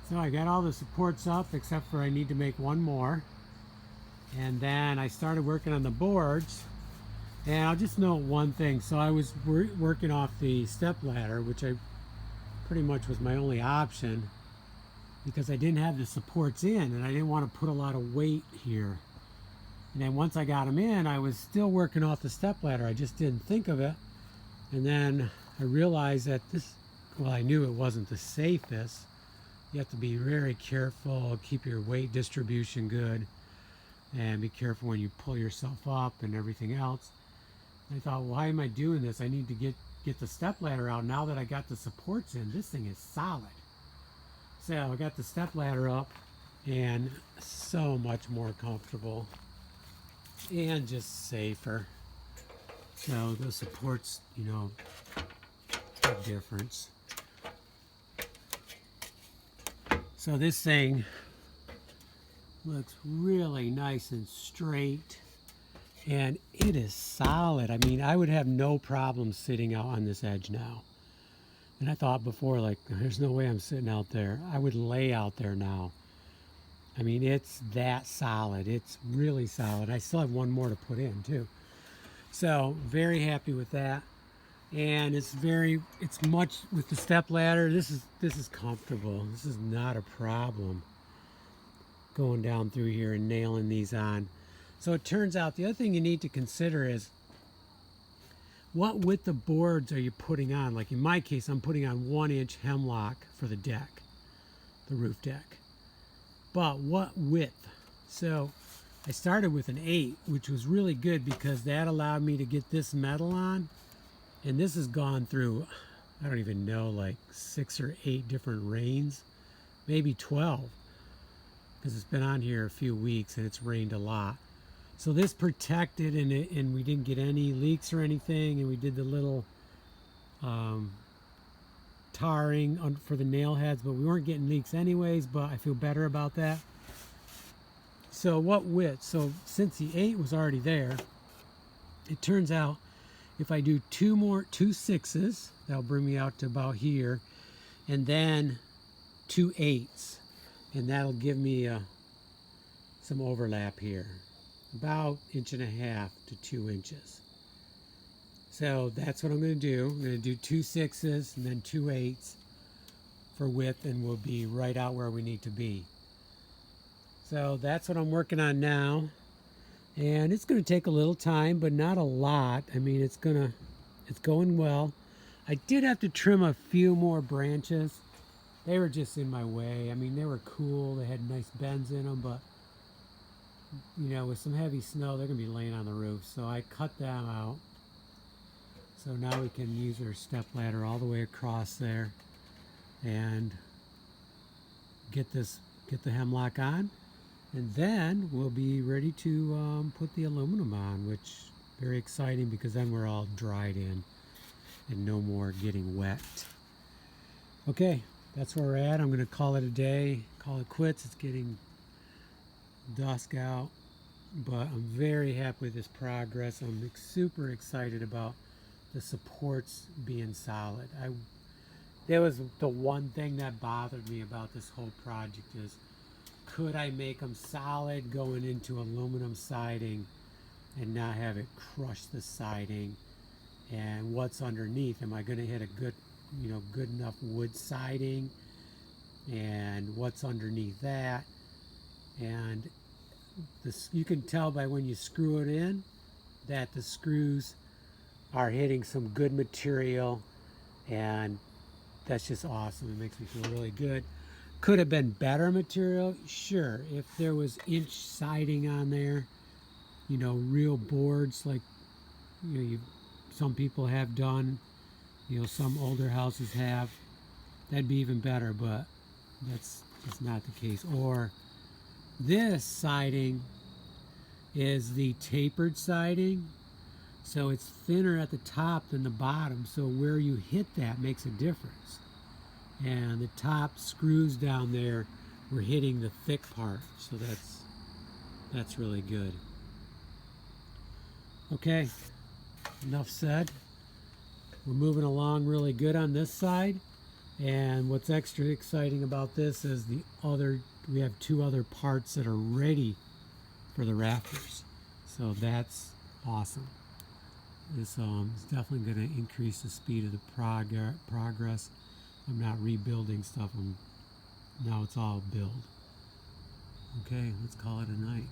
So I got all the supports up except for I need to make one more. And then I started working on the boards. And I'll just note one thing. So I was working off the step ladder, which I pretty much was my only option because I didn't have the supports in and I didn't want to put a lot of weight here. And then once I got them in, I was still working off the step ladder. I just didn't think of it. And then I realized that well, I knew it wasn't the safest. You have to be very careful, keep your weight distribution good, and be careful when you pull yourself up and everything else. And I thought, why am I doing this? I need to get the step ladder out. Now that I got the supports in, this thing is solid. So I got the step ladder up and so much more comfortable and just safer. So the supports, big difference. So this thing looks really nice and straight, and it is solid. I mean, I would have no problem sitting out on this edge now. And I thought before, like, there's no way I'm sitting out there. I would lay out there now. I mean, it's that solid. It's really solid. I still have one more to put in too. So very happy with that. And it's much with the step ladder. This is comfortable. This is not a problem going down through here and nailing these on. So it turns out the other thing you need to consider is what width of boards are you putting on? Like in my case, I'm putting on 1-inch hemlock for the deck, the roof deck. But what width? So I started with an 8, which was really good because that allowed me to get this metal on. And this has gone through, I don't even know, like 6 or 8 different rains, maybe 12, because it's been on here a few weeks and it's rained a lot. So this protected, and we didn't get any leaks or anything, and we did the little tarring for the nail heads, but we weren't getting leaks anyways, but I feel better about that. So what width? So since the 8 was already there, it turns out if I do two 6s, that'll bring me out to about here, and then 2 8s, and that'll give me some overlap here, about 1.5 to 2 inches. So that's what I'm going to do. I'm going to do 2 6s and then 2 8s for width, and we'll be right out where we need to be. So that's what I'm working on now. And it's going to take a little time, but not a lot. I mean, it's going well. I did have to trim a few more branches. They were just in my way. I mean, they were cool. They had nice bends in them, but with some heavy snow, they're going to be laying on the roof. So I cut them out. So now we can use our step ladder all the way across there and get the hemlock on. And then we'll be ready to put the aluminum on, which is very exciting because then we're all dried in and no more getting wet. Okay, that's where we're at. I'm going to call it a day, call it quits. It's getting dusk out, but I'm very happy with this progress. I'm super excited about the supports being solid. That was the one thing that bothered me about this whole project is, could I make them solid going into aluminum siding and not have it crush the siding? And what's underneath? Am I going to hit a good enough wood siding? And what's underneath that? And you can tell by when you screw it in that the screws are hitting some good material, and that's just awesome. It makes me feel really good. Could have been better material, sure. If there was inch siding on there, real boards like some people have done, some older houses have, that'd be even better, but that's just not the case. Or this siding is the tapered siding, so it's thinner at the top than the bottom, so where you hit that makes a difference. And the top screws down there were hitting the thick part, so that's really good. Okay, enough said. We're moving along really good on this side. And what's extra exciting about this is we have two other parts that are ready for the rafters. So that's awesome. This is definitely going to increase the speed of the progress. I'm not rebuilding stuff. Now it's all build. Okay, let's call it a night.